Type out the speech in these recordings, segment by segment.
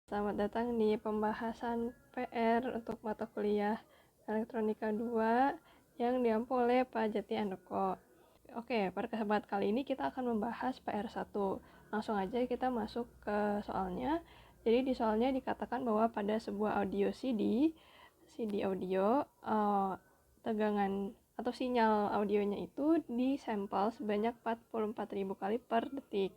Selamat datang di pembahasan PR untuk mata kuliah Elektronika 2 yang diampu oleh Pak Jati Andoko. Oke, pada kesempatan kali ini kita akan membahas PR1. Langsung aja kita masuk ke soalnya. Jadi di soalnya dikatakan bahwa pada sebuah audio CD audio, tegangan atau sinyal audionya itu disampel sebanyak 44.000 kali per detik.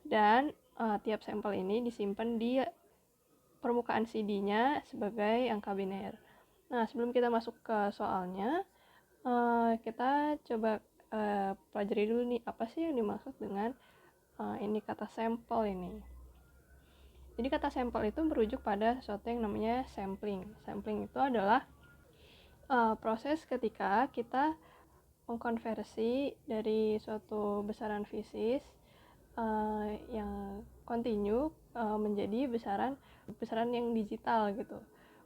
Dan tiap sampel ini disimpan di permukaan CD-nya sebagai angka biner. Nah, sebelum kita masuk ke soalnya, kita coba pelajari dulu nih, apa sih yang dimaksud dengan ini kata sampel ini. Jadi kata sampel itu merujuk pada sesuatu yang namanya sampling. Sampling itu adalah proses ketika kita mengkonversi dari suatu besaran fisis yang kontinu menjadi besaran yang digital gitu,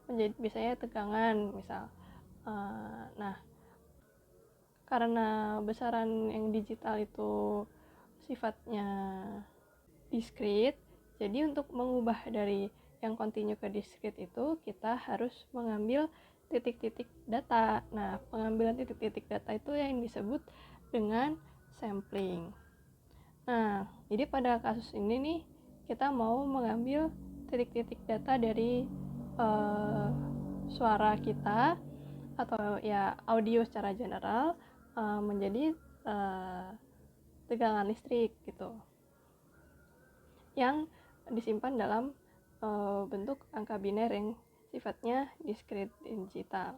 menjadi biasanya tegangan misal. Nah, karena besaran yang digital itu sifatnya diskrit, jadi untuk mengubah dari yang kontinu ke diskrit itu kita harus mengambil titik-titik data. Nah, pengambilan titik-titik data itu yang disebut dengan sampling. Nah, jadi pada kasus ini nih, kita mau mengambil titik-titik data dari suara kita atau ya audio secara general menjadi tegangan listrik gitu, yang disimpan dalam bentuk angka biner yang sifatnya diskrit digital.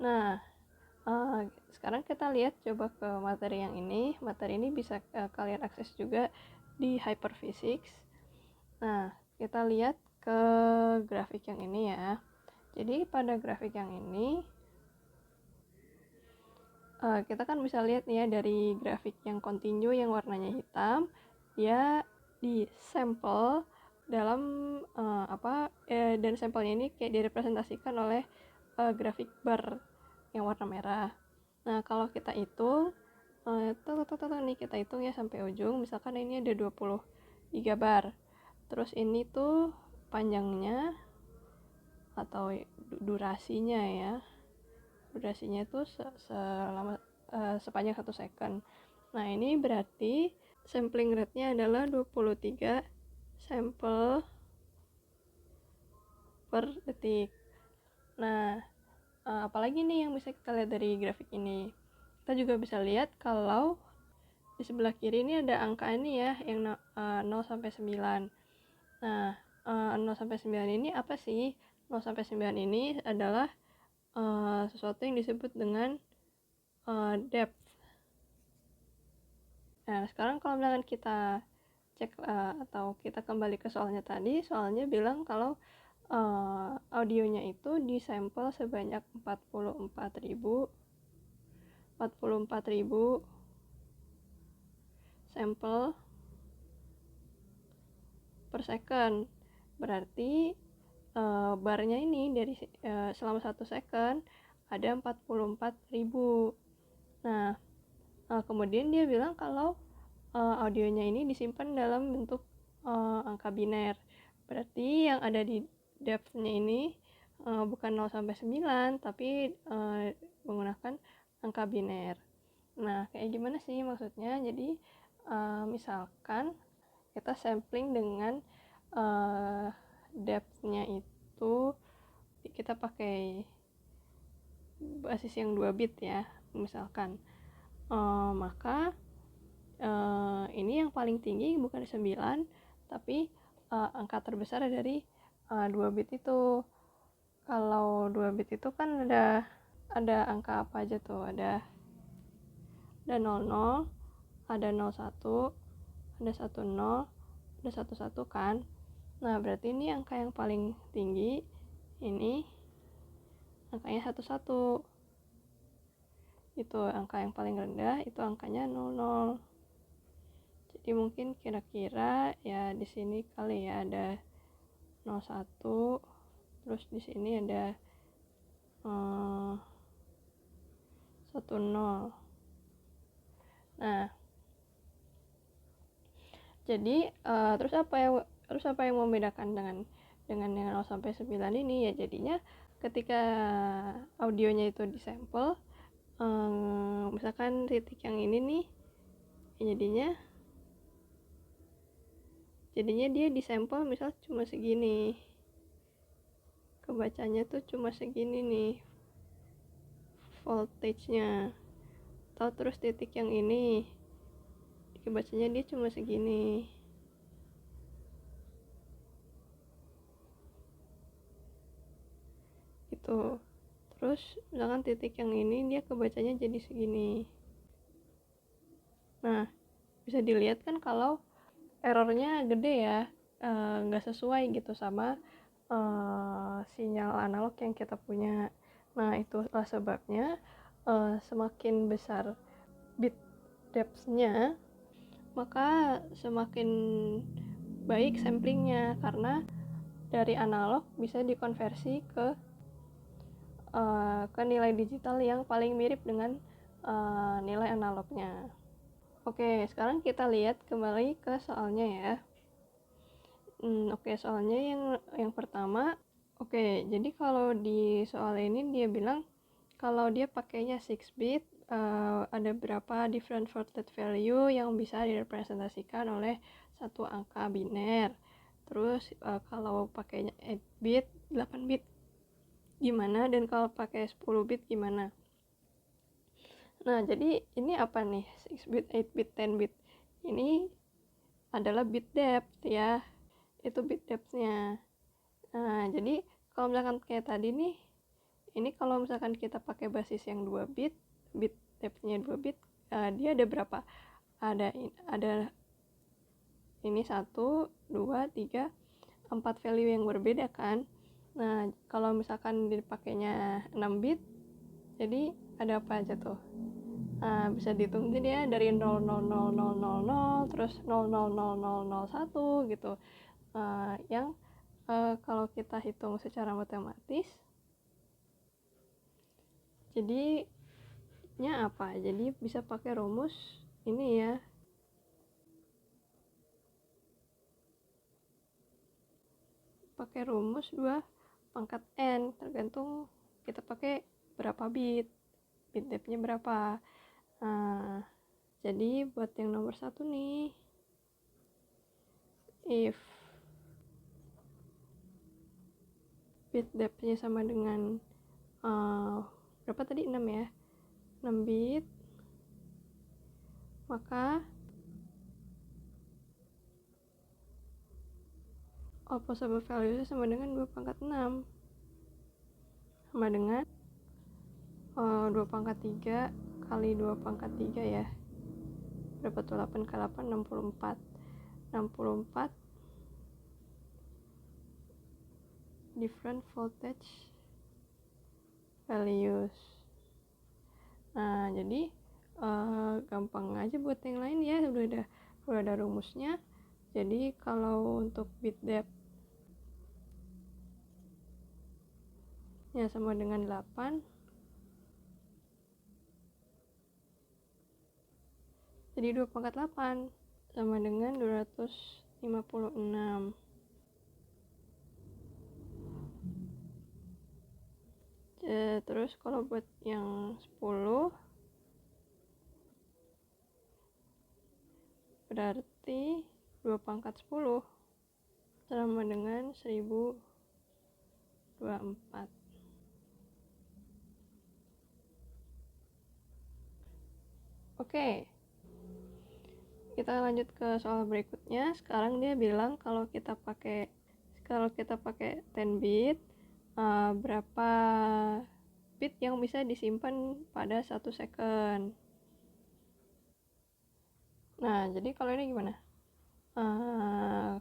Nah, sekarang kita lihat coba ke materi yang ini. Materi ini bisa kalian akses juga di Hyperphysics. Nah, kita lihat ke grafik yang ini ya. Jadi pada grafik yang ini kita kan bisa lihat nih ya, dari grafik yang kontinu yang warnanya hitam, dia disampel dalam dan sampelnya ini kayak direpresentasikan oleh grafik bar yang warna merah. Nah, kalau kita hitung nih, kita hitung ya sampai ujung. Misalkan ini ada 23 bar. Terus ini tuh panjangnya atau durasinya ya. Durasinya itu selama sepanjang 1 second. Nah, ini berarti sampling rate-nya adalah 23 sampel per detik. Nah, apalagi nih yang bisa kita lihat dari grafik ini? Kita juga bisa lihat kalau di sebelah kiri ini ada angka ini ya, yang 0 sampai 9. Nah, 0 sampai 9 ini apa sih? 0 sampai 9 ini adalah sesuatu yang disebut dengan depth. Nah, sekarang kalau misalkan kita cek atau kita kembali ke soalnya tadi, soalnya bilang kalau audionya itu disampel sebanyak 44.000 sampel per second. Berarti barnya ini dari selama 1 second ada 44.000. Nah, kemudian dia bilang kalau audionya ini disimpan dalam bentuk angka biner. Berarti yang ada di depth-nya ini bukan 0 sampai 9, tapi menggunakan angka biner. Nah, kayak gimana sih maksudnya? Jadi misalkan kita sampling dengan depth-nya itu kita pakai basis yang 2 bit ya, misalkan. Maka ini yang paling tinggi bukan 9, tapi angka terbesar dari 2 bit itu. Kalau 2 bit itu kan ada angka apa aja tuh? Ada 00, ada 01, ada 10, ada 11 kan. Nah, berarti ini angka yang paling tinggi, ini angkanya 11. Itu angka yang paling rendah, itu angkanya 00. Jadi mungkin kira-kira ya di sini kali ya ada 01, terus di sini ada 10. Nah, jadi terus apa ya Terus apa yang membedakan dengan yang 0 sampai 9 ini? Ya jadinya ketika audionya itu disampel, misalkan titik yang ini nih, jadinya dia disampel misal cuma segini, kebacanya tuh cuma segini nih voltage-nya. Atau terus titik yang ini kebacanya dia cuma segini. Itu. Terus misalkan titik yang ini dia kebacanya jadi segini. Nah, bisa dilihat kan kalau errornya gede ya, nggak sesuai gitu sama sinyal analog yang kita punya. Nah, itulah sebabnya semakin besar bit depth-nya, maka semakin baik samplingnya, karena dari analog bisa dikonversi ke nilai digital yang paling mirip dengan nilai analognya. Oke, sekarang kita lihat kembali ke soalnya ya. Oke, soalnya yang pertama. Oke, jadi kalau di soal ini dia bilang kalau dia pakainya 6 bit, ada berapa different voltage value yang bisa direpresentasikan oleh satu angka biner. Terus kalau pakainya 8 bit, 8 bit gimana, dan kalau pakai 10 bit gimana. Nah, jadi ini apa nih? 6 bit, 8 bit, 10 bit. Ini adalah bit depth ya. Itu bit depth-nya. Nah, jadi kalau misalkan kayak tadi nih, ini kalau misalkan kita pakai basis yang 2 bit, bit depth-nya 2 bit, dia ada berapa? Ada ini 1, 2, 3, 4 value yang berbeda kan. Nah, kalau misalkan dipakainya 6 bit, jadi ada apa aja tuh? Nah, bisa dihitung dia dari 0,00000 terus 0,00001 gitu. Yang kalau kita hitung secara matematis, jadinya apa? Jadi bisa pakai rumus ini ya. Pakai rumus 2 pangkat n, tergantung kita pakai berapa bit depth-nya berapa. Nah, jadi buat yang nomor 1 nih, if bit depth-nya sama dengan berapa tadi, 6 ya, 6 bit, maka opposable value sama dengan 2 pangkat 6 sama dengan 2 pangkat 3 kali 2 pangkat 3 ya, berapa tuh, 8 kali 8, 64 different voltage values. Nah, jadi gampang aja buat yang lain ya, udah ada rumusnya. Jadi kalau untuk bit depth nya sama dengan 8, jadi 2 pangkat 8 sama dengan 256. Terus kalau buat yang 10, berarti 2 pangkat 10 sama dengan 1024. Oke, kita lanjut ke soal berikutnya. Sekarang dia bilang kalau kita pakai 10 bit, berapa bit yang bisa disimpan pada 1 second. Nah, jadi kalau ini gimana?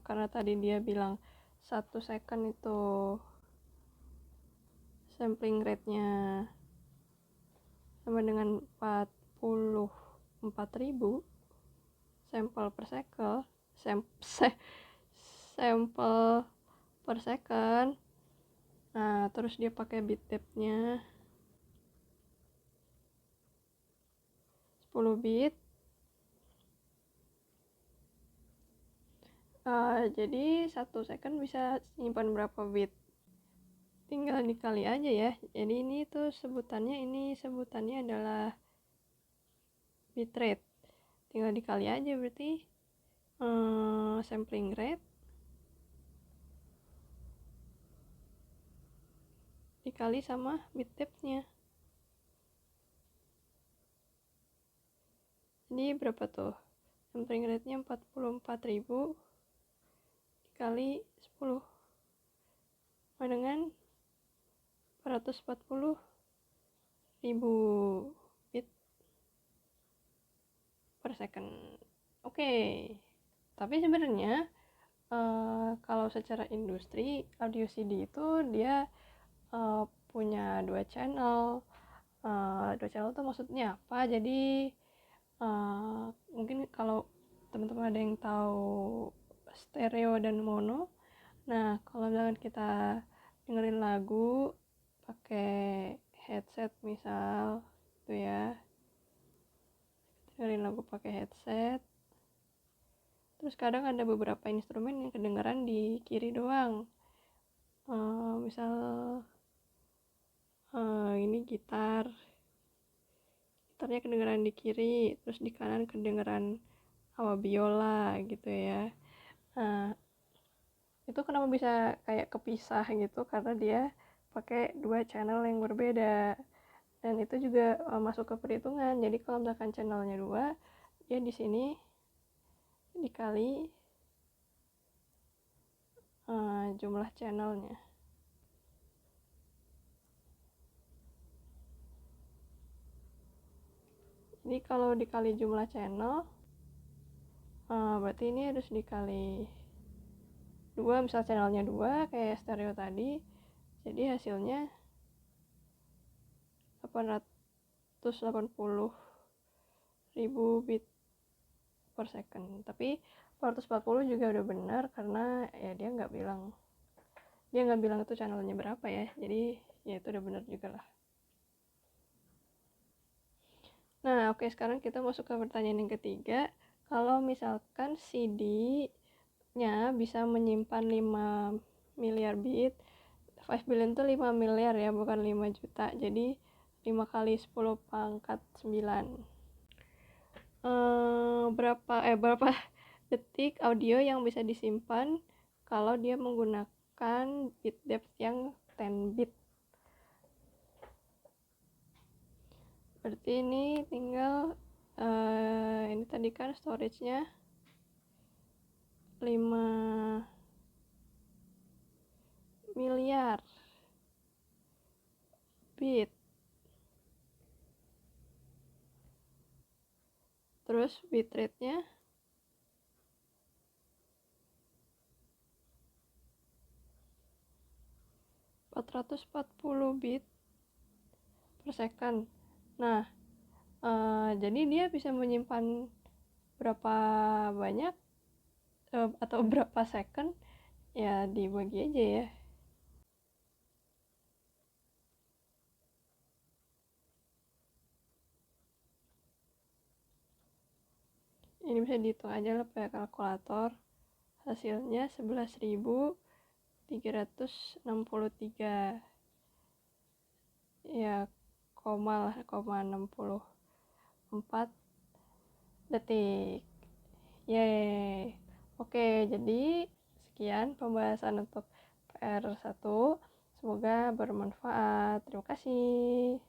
Karena tadi dia bilang 1 second itu sampling rate-nya sama dengan 44.000 sampel per second, sampel per second. Nah, terus dia pakai bit depth-nya 10 bit. Jadi 1 second bisa simpan berapa bit? Tinggal dikali aja ya. Jadi ini sebutannya adalah bitrate. Tinggal dikali aja berarti sampling rate dikali sama bit depth-nya. Jadi berapa tuh? Sampling rate-nya 44.000 dikali 10 sama dengan 440.000 bit per second. Oke. Tapi sebenarnya kalau secara industri audio CD itu dia punya 2 channel. 2 channel itu maksudnya apa? Jadi mungkin kalau teman-teman ada yang tahu stereo dan mono, nah kalau misalkan kita dengerin lagu pakai headset misal gitu ya, dengerin lagu pakai headset, terus kadang ada beberapa instrumen yang kedengaran di kiri doang. Misal ini gitarnya kedengeran di kiri, terus di kanan kedengeran sama biola gitu ya. Itu kenapa bisa kayak kepisah gitu, karena dia pakai 2 channel yang berbeda, dan itu juga masuk ke perhitungan. Jadi kalau misalkan channelnya 2, ya di sini dikali jumlah channelnya. Jadi kalau dikali jumlah channel, berarti ini harus dikali 2, misal channelnya 2 kayak stereo tadi, jadi hasilnya 880.000 bit per second. Tapi 440 juga udah benar, karena ya dia nggak bilang itu channelnya berapa ya, jadi ya itu udah benar juga lah. Nah oke, sekarang kita masuk ke pertanyaan yang ketiga. Kalau misalkan CD-nya bisa menyimpan 5 miliar bit, 5 billion itu 5 miliar ya, bukan 5 juta. Jadi 5 kali 10 pangkat 9. Berapa detik audio yang bisa disimpan kalau dia menggunakan bit depth yang 10 bit. Berarti ini tinggal ini tadi kan storage-nya 5 miliar bit. Terus bitrate-nya 440 bit per second. Nah, jadi dia bisa menyimpan berapa banyak atau berapa second, ya dibagi aja ya. Ini bisa dihitung aja lah pakai kalkulator. Hasilnya 11.363 ya, koma 64 detik. Yeay. Oke, jadi sekian pembahasan untuk PR1. Semoga bermanfaat. Terima kasih.